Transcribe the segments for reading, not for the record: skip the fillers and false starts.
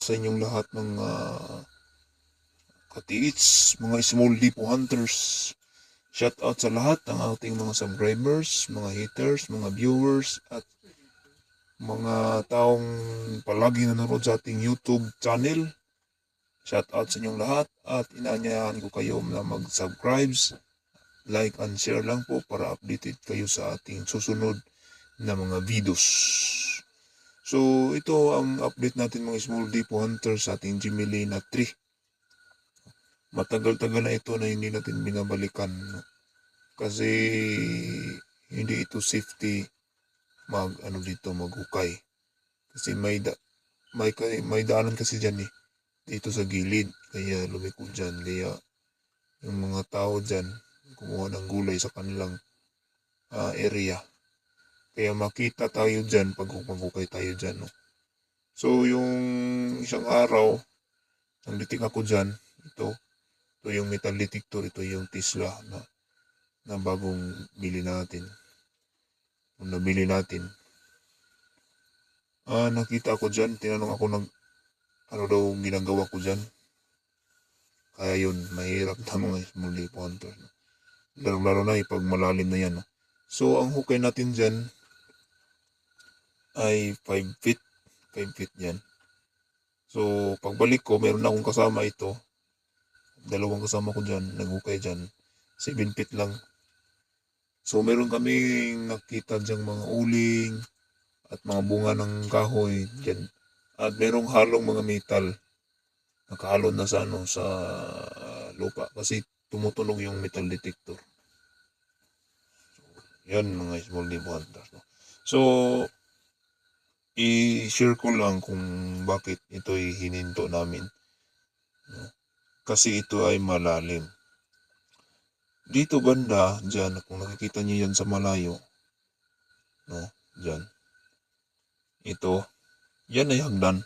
sa inyong lahat ng katiits, mga small deep hunters. Shout out sa lahat ng ating mga subscribers, mga haters, mga viewers, at mga taong palagi nanonood sa ating YouTube channel. Shout out sa inyong lahat at inaanyayahan ko kayo na mag-subscribe, like and share lang po para updated kayo sa ating susunod na mga videos. So ito ang update natin mga small deep hunter sa ating Gemelina 3. Matagal-tagal na ito na hindi natin binabalikan kasi hindi ito safety maghukay. Kasi may daanan kasi diyan dito sa gilid, kaya lumiko diyan, kaya yung mga tao diyan kumuha ng gulay sa kanilang area. Kaya makita tayo diyan pag maghukay tayo diyan, no. So yung isang araw nagditik ako diyan, ito yung metal detector, ito yung Tesla na bagong bili natin. Kung nabili natin, nakita ko dyan, tinanong ako ano daw ginagawa ko dyan. Kaya yun, mahirap na mga small deep hunter. Lalo na pag malalim na yan. No? So ang hukay natin dyan ay 5 feet. 5 feet yan. So pagbalik ko, meron na akong kasama ito. Dalawang kasama ko dyan, naghukay dyan. 7 feet lang. So meron kaming nakita dyan mga uling at mga bunga ng kahoy dyan. At merong halong mga metal. Nakahalo na sa lupa kasi tumutunog yung metal detector. So, yan mga small deep hunters. No? So, i-share ko lang kung bakit ito'y hininto namin. No? Kasi ito ay malalim. Dito banda, dyan, kung nakikita niyo yan sa malayo, no, dyan, ito, yan ay hagdan.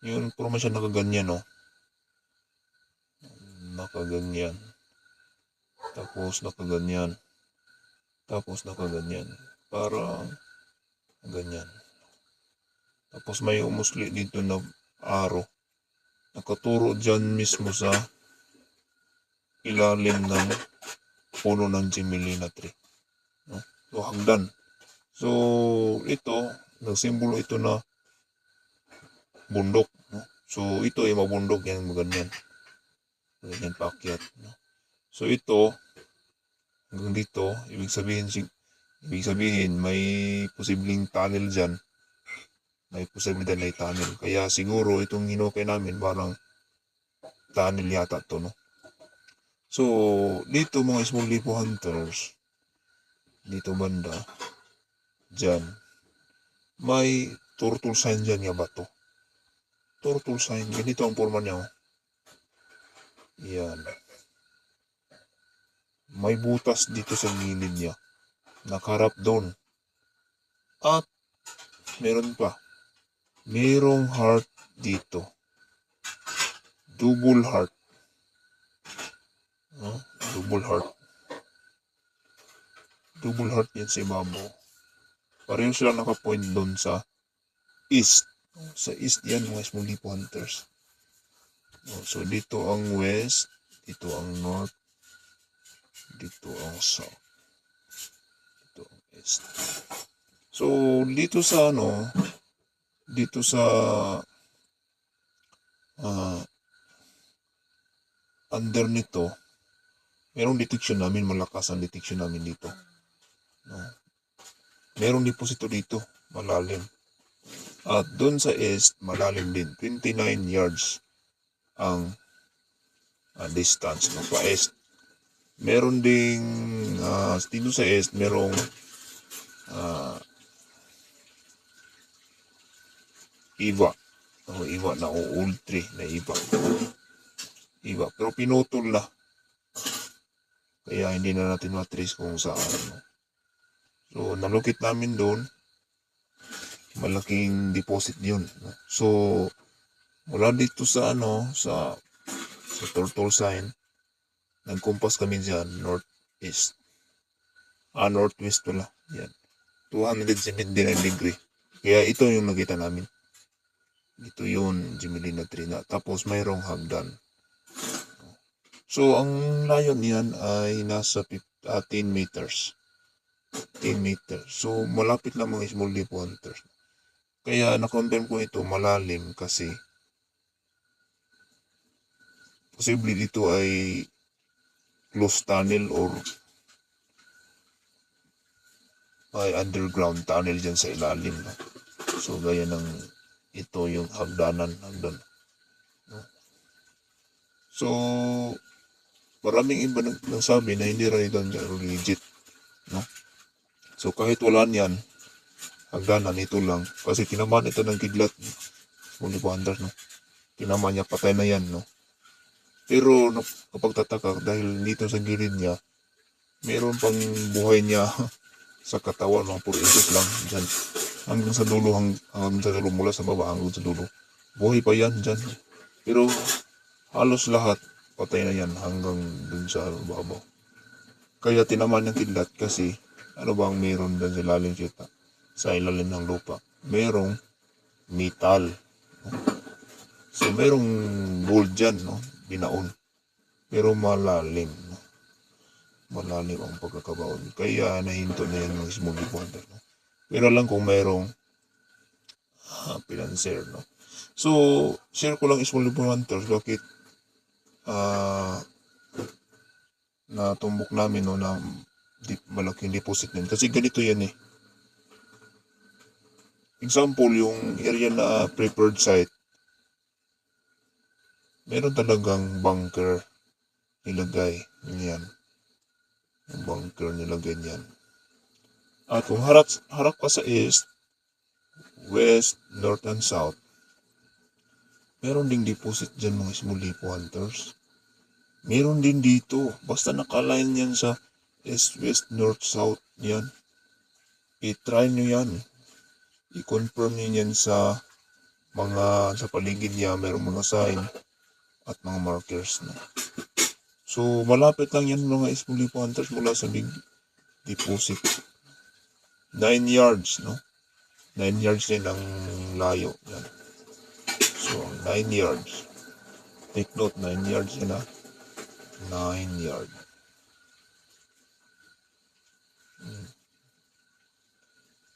Yung puro siya nakaganyan, no. Nakaganyan. Tapos nakaganyan. Tapos nakaganyan. Parang ganyan. Tapos may umusli dito na araw. Nakaturo dyan mismo sa ilalim ng puno ng Gemelina tree. No? So hagdan. So ito, nagsimbolo ito na bundok. No? So ito ay mabundok yan, maganyan. Ganyan paakyat. No? So ito, hanggang dito, ibig sabihin may posibleng tunnel dyan. May posibilidad na tunnel. Kaya siguro itong hinukay namin parang tunnel yata to, no? So, dito mga small deep hunters, dito banda, dyan, may turtle sign dyan nga ba to? Turtle sign, ganito ang forma niya. Yan. May butas dito sa gilid niya. Nakaharap doon. At meron pa. Merong heart dito. Double heart. Double heart. Double heart yan sa ibabaw. Pareho sila nakapoint doon sa east. Sa east yan mga small deep hunters. So dito ang west. Dito ang north. Dito ang south. Dito ang east. So dito sa dito sa under nito, merong detection namin, malakas ang detection namin dito. No? Merong deposito dito, malalim. At doon sa east, malalim din. 29 yards ang distance no, pa east. Meron ding dito sa east, merong iba. Iba na old tree na iba. Pero pinutol na. Kaya hindi na natin matrace kung saan. So, nalukit namin doon. Malaking deposit yun. So, mula dito sa sa turtle sign, nagkumpas kami dyan, northeast. Northwest pala. Yan. 279 degree. Kaya ito yung nakita namin. Ito yun, Gemellina Trina. Tapos mayroong hagdan. So, ang layo niyan ay nasa 10 meters. 10 meters. So, malapit lang mga small deep waters. Kaya na-confirm ko ito malalim kasi posible dito ay closed tunnel or ay underground tunnel dyan sa ilalim. No? So, gaya ng ito yung hagdan. No? So, maraming iba nagsabi na hindi rin ito legit. No? So, kahit wala niyan, hagdanan ito lang. Kasi tinamaan ito ng kidlat. Small wonders, no? Tinamaan niya, patay na yan, no? Pero napagtataka dahil dito sa gilid niya, meron pang buhay niya sa katawan, mga puro inches lang dyan. Hanggang sa dulo, hanggang sa dulo, mula sa baba hanggang sa dulo. Buhay pa yan dyan. Pero halos lahat patay na yan hanggang dun sa baba. Kaya tinamaan ng kidlat kasi ano bang meron dyan sa ilalim kita? Sa ilalim ng lupa. Merong metal. No? So merong gold dyan, no? Binaon. Pero malalim. No? Malalim ang pagkakabaon. Kaya nahinto na yan ng small deep water. No? Pero lang kung mayroong pinanser. No? So, share ko lang small deep water. Bakit natumbok namin no, na malaking deposit din. Kasi ganito yan eh. Example, yung area na prepared site, meron talagang bunker nilagay. Yan. Yung bunker nilagay niyan. At kung harap ka sa east, west, north, and south, meron ding deposit dyan mga small deep waters. Meron din dito. Basta nakaline yan sa east, west, north, south. Yan. I-try nyo yan. I-confirm nyo yan sa paligid niya. Meron mga sign at mga markers. No? So, malapit lang yan mga small deep waters mula sa big deposit. 9 yards, no? 9 yards din ang layo. Yan. So, 9 yards. Take note, 9 yards yan ha. 9 yards.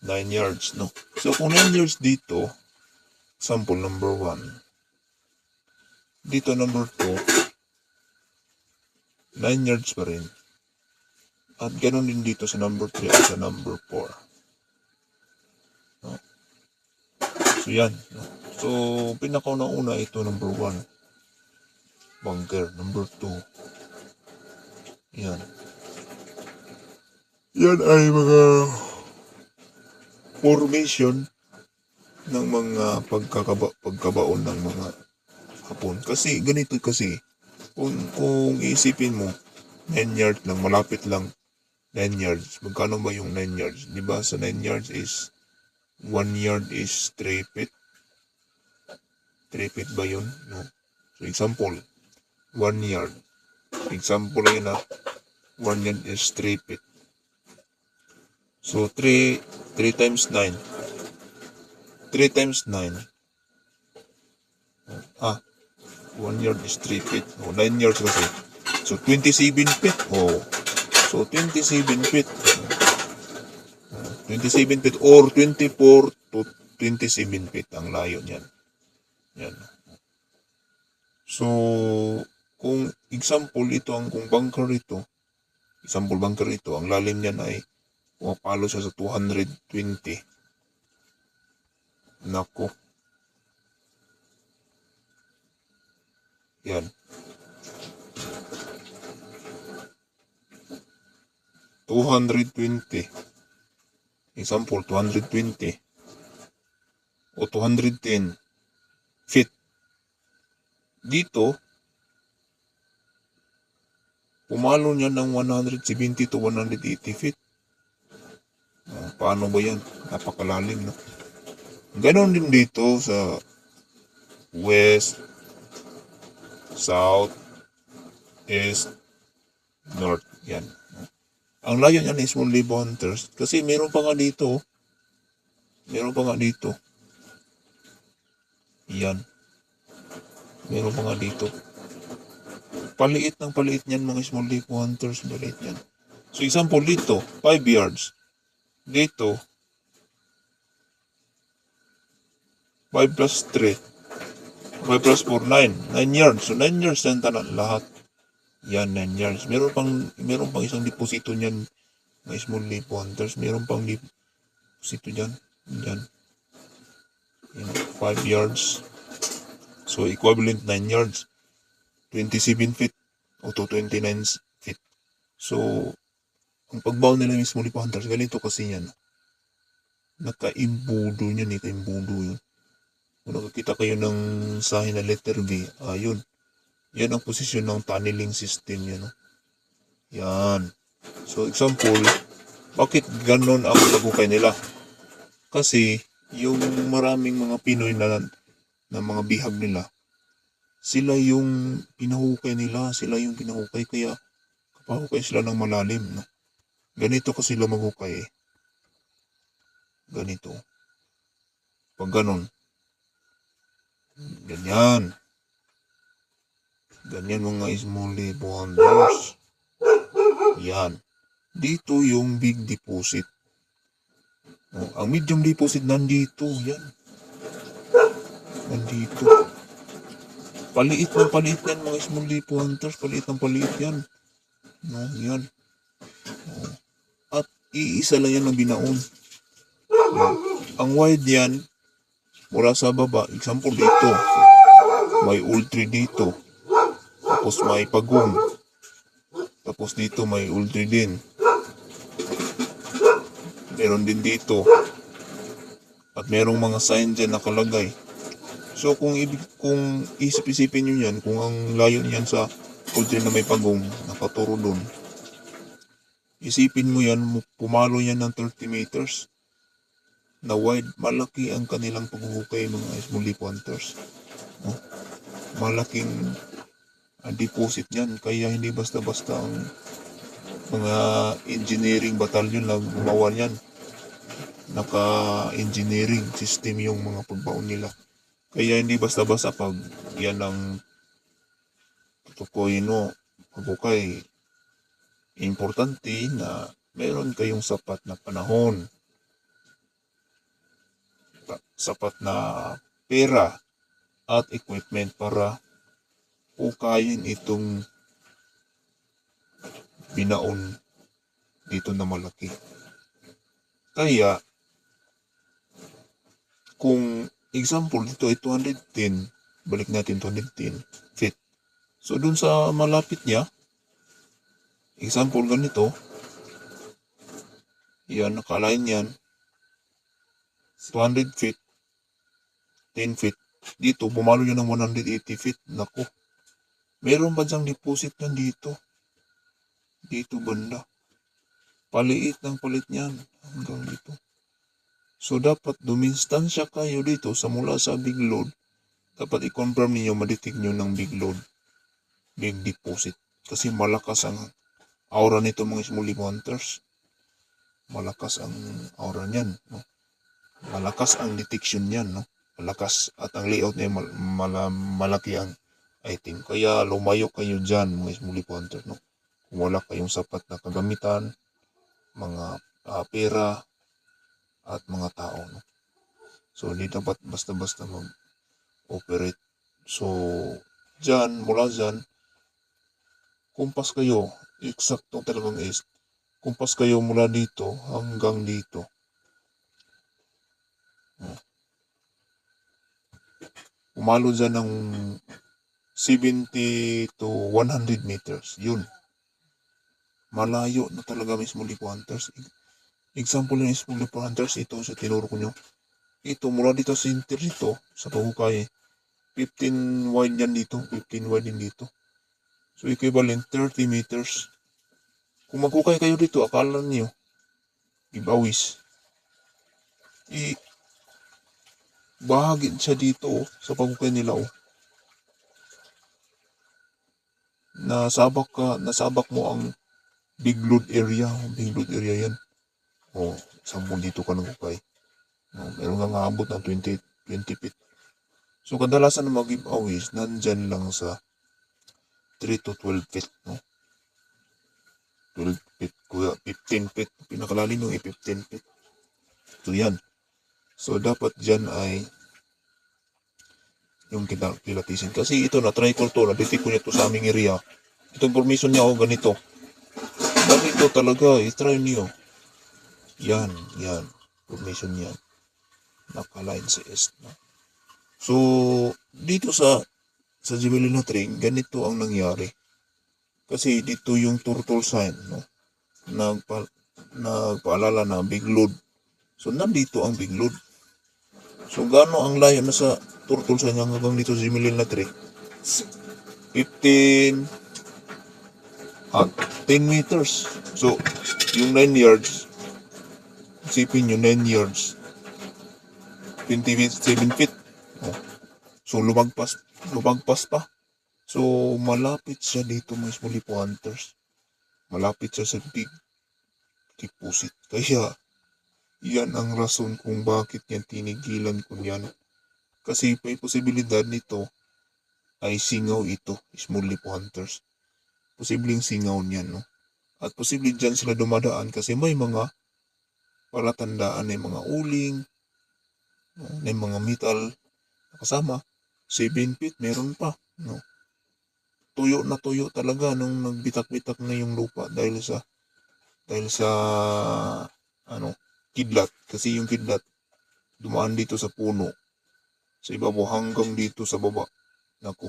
9 yards, no? So, kung 9 yards dito, sample number 1. Dito number 2, 9 yards pa rin. At ganoon din dito sa number 3 at sa number 4. No? So, yan. No? So, pinakauna-una ito number 1. Bunker. Number 2. Yan. Yan ay mga formation ng mga pagkabaon ng mga Hapon. Kasi, ganito kasi, kung isipin mo, 9 yards lang, malapit lang, 9 yards. Magkano ba yung 9 yards? Diba sa 9 yards is, 1 yard is 3 feet. 3 feet ba yun? No. So, example, 1 yard. Example yun na, 1 yard is 3 feet. So, 3 times 9. 3 times 9. 1 yard is 3 feet. 9 yards kasi. So, 27 feet. So, 27 feet. 27 feet or 24 to 27 feet ang layo niyan. Yan. So, kung example ito, kung bunker ito, ang lalim niyan ay pumapalo siya sa 220. Nako. Yan. 220. Example, 220 o 210 feet. Dito, pumalo niya ng 170 to 180 feet. Paano ba yan? Napakalalim, no? Ganon din dito sa west, south, east, north. Yan. Ang layo niyan is only hunters kasi meron pa nga dito. Yan. Meron pa nga dito. Paliit ng paliit niyan mga small lipo hunters. Maliit yan. So example dito, 5 yards. Dito, 5 plus 3. 5 plus 4, 9. 9 yards. So 9 yards yan tanan lahat. Yan, 9 yards. Meron pang isang deposito niyan mga small lipo hunters. Meron pang deposito dyan. Yan. 5 yards. So equivalent 9 yards. 27 feet o to 29 feet. So, ang pagbaw nila yung small lipo hunters, ganito kasi yan. Nakaimbudo niyan eh, kaimbudo yun. Kung nakakita kayo ng sahin na letter V, ayun. Yan ang posisyon ng tunneling system yan. No? Yan. So, example, bakit ganon ang pagukay nila? Kasi, yung maraming mga Pinoy na mga bihag nila, sila yung pinahukay nila, kaya kapahukay sila ng malalim. No? Ganito kasi sila maghukay eh. Ganito. Pag ganon, ganyan. Ganyan mga small lipo hunters. Yan. Dito yung big deposit. No? Ang medium deposit nandito. Yan. Nandito. Paliit yan mga small lipo hunters. Paliit yan. No, yan. No. At iisa lang yan ang binaon. No. Ang wide yan, mula sa baba, example dito, may ultri dito. Tapos may pagong. Tapos dito may ultri din. Meron din dito. At merong mga sign dyan nakalagay. So kung isip-isipin nyo yan, kung ang layo niyan sa ultri na may pagong, nakaturo doon, isipin mo yan, pumalo yan ng 30 meters na wide. Malaki ang kanilang paghuhukay mga small lipo hunters. No? Malaking deposit yan. Kaya hindi basta-basta ang mga engineering batalyon na gumawa yan. Naka-engineering system yung mga pagbaon nila. Kaya hindi basta-basta pag yan ang tutukoy no, paghukay. Importante na meron kayong sapat na panahon, sapat na pera at equipment para hukayin itong binaon dito na malaki. Kaya kung example dito ay 210, balik natin 210 feet. So dun sa malapit niya, example ganito, yan, naka-align yan, 200 feet, 10 feet. Dito, bumalo yan ng 180 feet. Naku, meron ba dyang deposit yan dito? Dito banda. Paliit ng palit niyan hanggang dito. So dapat duminstansya kayo dito sa mula sa big load. Dapat i-confirm niyo, ma-detect niyo ng big load, big deposit. Kasi malakas ang aura nito mga small lipo hunters. Malakas ang aura niyan, no? Malakas ang detection niyan, no? Malakas at ang layout niya malaki ang item. Kaya lumayo kayo diyan mga small lipo hunters, no? Kung wala kayong sapat na kagamitan, mga pera at mga tao, no? So hindi dapat basta-basta mag-operate. So mula dyan, kumpas kayo, eksakto talagang kumpas kayo mula dito hanggang dito. Umalo dyan ng 70 to 100 meters. Yun. Malayo na talaga may small lipo hunters. Example ng small lipo hunters, ito sa tinuro ko nyo. Ito, mula dito sa center dito, sa pahukay, 15 wide yan dito, 15 wide din dito. So, equivalent 30 meters. Kung maghukay kayo dito, akala niyo, ibawis. Bahagi siya dito, sa paghukay nila, nasabak mo ang big load area yan. Sampung dito ka naghukay. Meron kang aabot ng 20 feet. So kadalasan ng mga giveaways nandyan lang sa 3 to 12 feet, no? 12 feet, kuya, 15 feet. Pinakalalim yung 15 feet. So yan. So dapat dyan ay yung kilatisin. Kasi ito na-try ko to, na-detect ko niya to sa aming area. Itong formation niya, ganito. Ganito talaga, i-try niyo. Yan. Formation yan. Naka-line sa S. No? So, dito sa Gibellina Tree, ganito ang nangyari. Kasi dito yung turtle sign, no? Nagpaalala na big load. So, nandito ang big load. So, gaano ang layo na sa turtle sign hanggang dito sa Gibellina Tree? 15 at 10 meters. So, yung 9 yards, isipin nyo 9 yards, 20 feet, 7 feet. Oh. So, lumagpas pa. So, malapit siya dito mga small lipo hunters. Malapit siya sa big deposit. Kaya, yan ang rason kung bakit yan tinigilan ko yan. Kasi may posibilidad nito ay singaw ito, small lipo hunters. Posibleng singaw niyan, no? At posibleng dyan sila dumadaan kasi may mga palatandaan na mga uling, may mga metal kasama. 7 feet, meron pa, no? Tuyo na tuyo talaga nung nagbitak-bitak na yung lupa dahil sa kidlat. Kasi yung kidlat dumaan dito sa puno, sa ibabaw hanggang dito sa baba. Naku,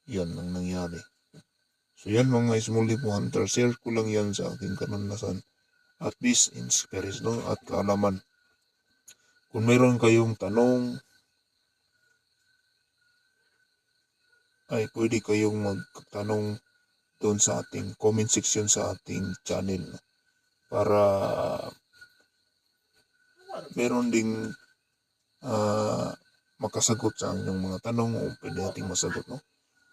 yan ang nangyari. So yan mga small lipo hunter, share ko lang yan sa aking karanasan. At least inspiration, no? At kaalaman. Kung mayroon kayong tanong, ay pwede kayong magtanong doon sa ating comment section sa ating channel, no? Para meron ding makasagot sa inyong mga tanong o pwede nating masagot, no?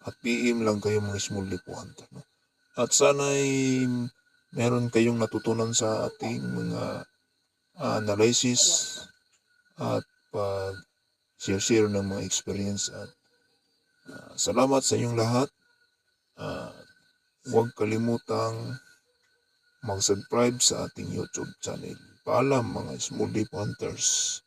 At PM lang kayo mga small lipo hunter, no? At sana'y meron kayong natutunan sa ating mga analysis at pag-share ng mga experience. At salamat sa inyong lahat. Huwag kalimutang mag-subscribe sa ating YouTube channel. Paalam mga small lipo hunters.